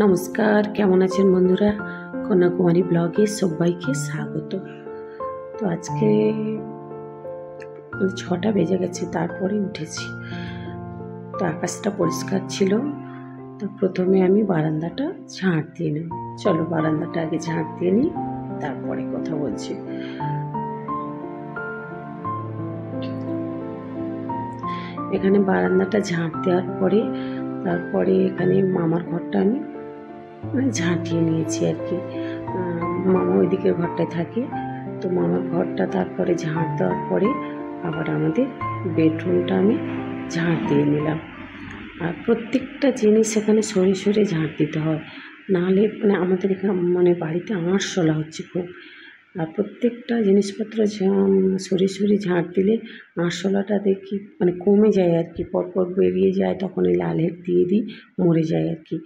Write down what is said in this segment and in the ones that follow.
নমস্কার, কেমন আছেন বন্ধুরা? কন্যাকুমারী ব্লগে সবাইকে স্বাগত। তো আজকে 6টা বেজে গেছে, তারপরে উঠেছি। তো আকাশটা পরিষ্কার ছিল। তো প্রথমে আমি বারান্দাটা ঝাঁট দিয়ে নেব। চলো বারান্দাটা আগে ঝাঁট দিয়ে নিই, তারপরে কথা বলছি। এখানে বারান্দাটা ঝাঁট দেওয়ার পরে তারপরে এখানে মামার ঘরটা আমি ঝাঁটিয়ে নিয়েছি আর কি। মামা ওইদিকের ঘরটায় থাকে, তো মামার ঘরটা তারপরে ঝাঁট দেওয়ার পরে আবার আমাদের বেডরুমটা আমি ঝাঁট দিয়ে নিলাম। আর প্রত্যেকটা জিনিস এখানে সরে সরে ঝাঁট দিতে হয়, নাহলে আমাদের এখানে বাড়িতে আরশোলা হচ্ছে খুব। আর প্রত্যেকটা জিনিসপত্র সরে সরে ঝাঁট দিলে আরশোলাটা দেখি কমে যায় আর কি, পরপর বেরিয়ে যায়, তখন এই লাল হেড দিয়ে দিই, মরে যায় আর কি।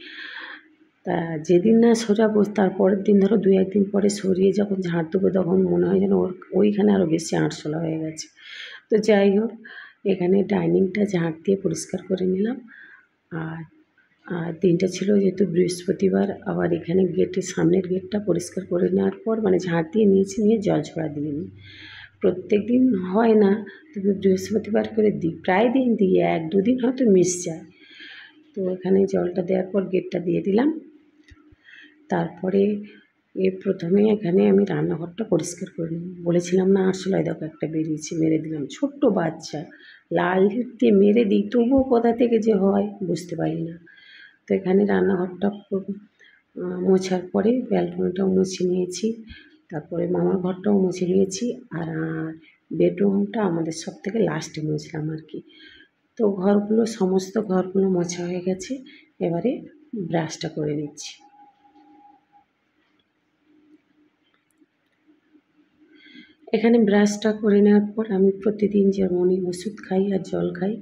তা যেদিন না সরাবো তার পরের দিন, ধরো 2-1 দিন পরে সরিয়ে যখন ঝাঁট দেবো, তখন মনে হয় যেন ওইখানে আরও বেশি আরশোলা হয়ে গেছে। তো যাই হোক, এখানে ডাইনিংটা ঝাঁট দিয়ে পরিষ্কার করে নিলাম। আর দিনটা ছিল যেহেতু বৃহস্পতিবার, আবার এখানে সামনের গেটটা পরিষ্কার করে নেওয়ার পর ঝাঁট দিয়ে নিয়েছি, নিয়ে জল ছড়া দিয়ে নিই। প্রত্যেক দিন হয় না, তবে বৃহস্পতিবার করে দিই, প্রায় দিন দিই, 1-2 দিন হয়তো মিস যায়। তো এখানে জলটা দেওয়ার পর গেটটা দিয়ে দিলাম। তারপরে প্রথমে এখানে আমি রান্নাঘরটা পরিষ্কার করে নিই। বলেছিলাম না আরশোলা, দেখো একটা বেরিয়েছে, মেরে দিলাম। ছোট্ট বাচ্চা, লাল হেড দিয়ে মেরে দিই, তবুও কোথা থেকে যে হয় বুঝতে পারি না। তো এখানে রান্নাঘরটা মোছার পরে ব্যালকনিটাও মুছে নিয়েছি, তারপরে মামার ঘরটাও মুছে নিয়েছি। আর বেডরুমটা আমাদের সব থেকে লাস্টে মুছলাম আর কি। তো সমস্ত ঘরগুলো মোছা হয়ে গেছে, এবারে ব্রাশটা করে নিচ্ছি। এখানে ব্রাশটা করে নেওয়ার পর আমি প্রতিদিন যেমনই ওষুধ খাই আর জল খাই,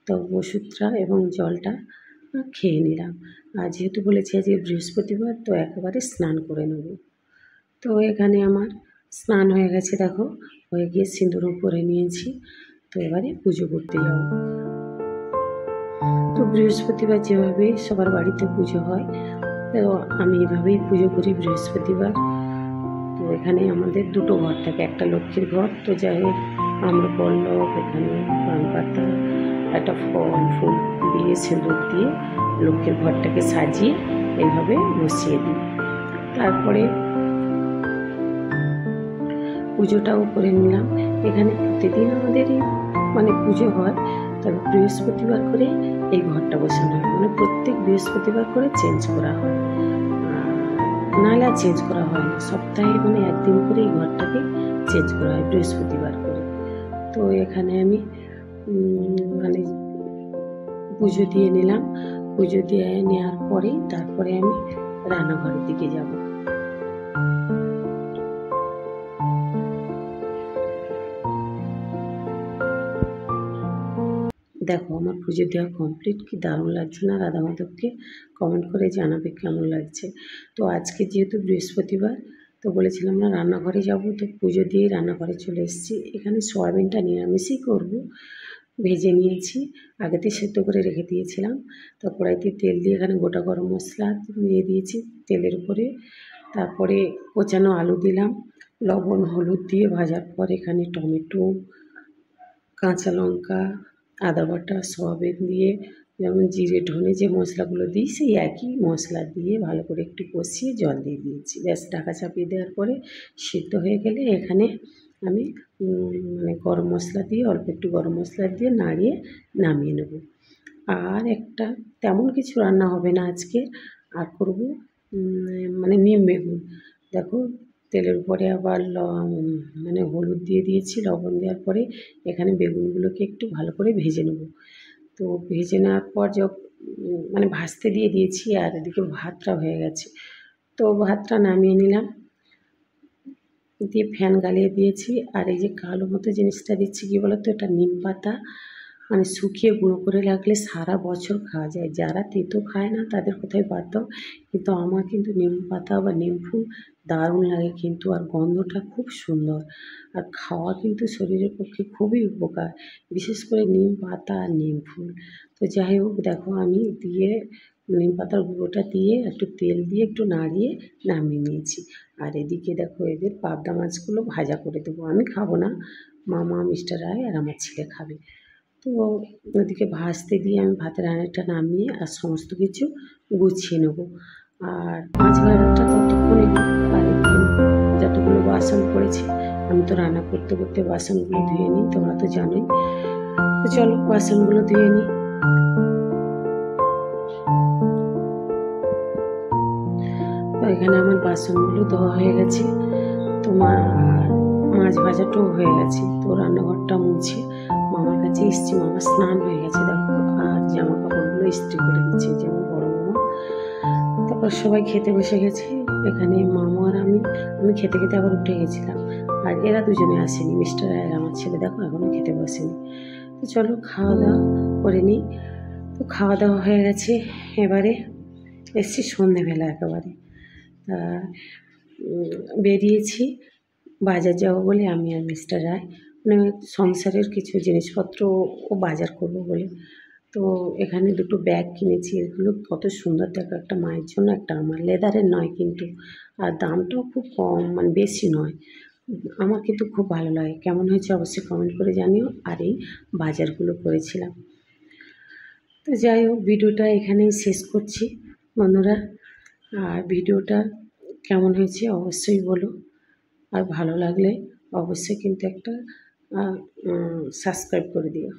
তো ওষুধটা এবং জলটা খেয়ে নিলাম। আর যেহেতু বলেছি আজকে বৃহস্পতিবার, তো একেবারে স্নান করে নেব। তো এখানে আমার স্নান হয়ে গেছে, দেখো, হয়ে গিয়ে সিঁদুরও পরে নিয়েছি। তো এবারে পুজো করতে যাব। তো বৃহস্পতিবার যেভাবে সবার বাড়িতে পুজো হয়, তো আমি এভাবেই পুজো করি বৃহস্পতিবার। তো এখানে আমাদের 2টো ঘর থাকে, একটা লক্ষ্মীর ঘর। তো যাই হোক, আমরা পল্লব, এখানে পান পাতা, একটা ফল ফুল দিয়ে সিঁদুর দিয়ে লক্ষ্মীর ঘরটাকে সাজিয়ে এইভাবে বসিয়ে দিই। তারপরে পুজোটাও করে নিলাম। এখানে প্রতিদিন আমাদেরই পুজো হয়, তবে বৃহস্পতিবার করে এই ঘরটা বসানো হয়, প্রত্যেক বৃহস্পতিবার করে চেঞ্জ করা হয়, নাহলে আর চেঞ্জ করা হয় না। সপ্তাহে 1 দিন করে এই ঘরটাকে চেঞ্জ করা হয় বৃহস্পতিবার করে। তো এখানে আমি পুজো দিয়ে নিলাম। পুজো দিয়ে নেওয়ার পরেই তারপরে আমি রান্নাঘরের দিকে যাব। দেখো, আমার পুজো দেওয়া কমপ্লিট। কি দারুণ লাগছে না? রাধা মাধবকে কমেন্ট করে জানাবে কেমন লাগছে। তো আজকে যেহেতু বৃহস্পতিবার, তো বলেছিলাম না রান্নাঘরে যাব, তো পুজো দিয়ে রান্নাঘরে চলে এসেছি। এখানে সয়াবিনটা নিরামিষই করব। ভেজে নিয়েছি, আগেতে সেদ্ধ করে রেখে দিয়েছিলাম। তো কড়াইতে তেল দিয়ে এখানে গোটা গরম মশলা দিয়ে দিয়েছি তেলের উপরে। তারপরে কোচানো আলু দিলাম, লবণ হলুদ দিয়ে ভাজার পর এখানে টমেটো, কাঁচা লঙ্কা, আদা বাটা, সয়াবিন দিয়ে, যেমন জিরে ধনে যে মশলাগুলো দিই, সেই একই মশলা দিয়ে ভালো করে একটু কষিয়ে জল দিয়ে দিয়েছি। ব্যাস, ঢাকা চাপিয়ে দেওয়ার পরে সিদ্ধ হয়ে গেলে এখানে আমি গরম মশলা দিয়ে, অল্প একটু গরম মশলা দিয়ে নাড়িয়ে নামিয়ে নেব। আর একটা তেমন কিছু রান্না হবে না আজকে, আর করব নিম বেগুন। দেখো, তেলের উপরে আবার হলুদ দিয়ে দিয়েছি, লবণ দেওয়ার পরে এখানে বেগুনগুলোকে একটু ভালো করে ভেজে নেব। তো ভেজে নেওয়ার পর ভাজতে দিয়ে দিয়েছি, আর এদিকে ভাতটা হয়ে গেছে। তো ভাতটা নামিয়ে নিলাম, দিয়ে ফ্যান গালিয়ে দিয়েছি। আর এই যে কালো মতো জিনিসটা দিচ্ছি, কী বলো তো, এটা নিম পাতা, শুকিয়ে গুঁড়ো করে রাখলে সারা বছর খাওয়া যায়। যারা তেঁতো খায় না তাদের কোথায় বাদ দাও, কিন্তু আমার কিন্তু নিম পাতা বা নিম ফুল দারুণ লাগে কিন্তু, আর গন্ধটা খুব সুন্দর, আর খাওয়া কিন্তু শরীরের পক্ষে খুবই উপকার, বিশেষ করে নিম পাতা আর নিম ফুল। তো যাই হোক, দেখো আমি দিয়ে নিম পাতার গুঁড়োটা দিয়ে একটু তেল দিয়ে একটু নাড়িয়ে নামিয়ে নিয়েছি। আর এদিকে দেখো এদের পাবদা মাছগুলো ভাজা করে দেবো। আমি খাবো না, মামা, মিস্টার রায় আর আমার ছেলে খাবে। তো ওদিকে ভাজতে দিয়ে আমি ভাতের হাঁড়িটা নামিয়ে আর সমস্ত কিছু গুছিয়ে নেবো। আর মাছ ভাজাটা ততক্ষণে হোক, আর এদিকে যতগুলো বাসন পড়েছে, আমি তো রান্না করতে করতে বাসনগুলো ধুয়ে নিই, তোমরা তো জানোই। তো চলো বাসনগুলো ধুয়ে নিই। তো এখানে আমার বাসনগুলো ধোয়া হয়ে গেছে, তোমার মাছ ভাজাটাও হয়ে গেছে। তো রান্নাঘরটা মুছে মামার কাছে এসেছি, মামার স্নান হয়ে গেছে দেখো, আর জামা কাপড়গুলো ইস্ত্রি করে দিচ্ছে যেমন বড় মামা। তারপর সবাই খেতে বসে গেছে। এখানে মামা আর আমি খেতে খেতে আবার উঠে গেছিলাম, আর এরা দুজনে আসেনি, মিস্টার আর আমার ছেলে দেখো এখনো খেতে বসেনি। তো চলো খাওয়া দাওয়া করে নিই। তো খাওয়া দাওয়া হয়ে গেছে, এবারে এসছি সন্ধেবেলা একেবারে। তা বেরিয়েছি বাজার যাবো বলে, আমি আর মিস্টার রায়, মানে সংসারের কিছু জিনিসপত্র ও বাজার করবো বলে। তো এখানে দুটো ব্যাগ কিনেছি, এগুলো কত সুন্দর দেখো, একটা মায়ের জন্য একটা আমার, লেদারের নয় কিন্তু, আর দামটাও খুব কম, মানে বেশি নয়। আমার কিন্তু খুব ভালো লাগে, কেমন হয়েছে অবশ্যই কমেন্ট করে জানিও। আর এই বাজারগুলো করেছিলাম। তো যাই হোক, ভিডিওটা এখানেই শেষ করছি বন্ধুরা। আর ভিডিওটা কেমন হয়েছে অবশ্যই বলো, আর ভালো লাগলে অবশ্যই কিন্তু একটা সাবস্ক্রাইব করে দিও।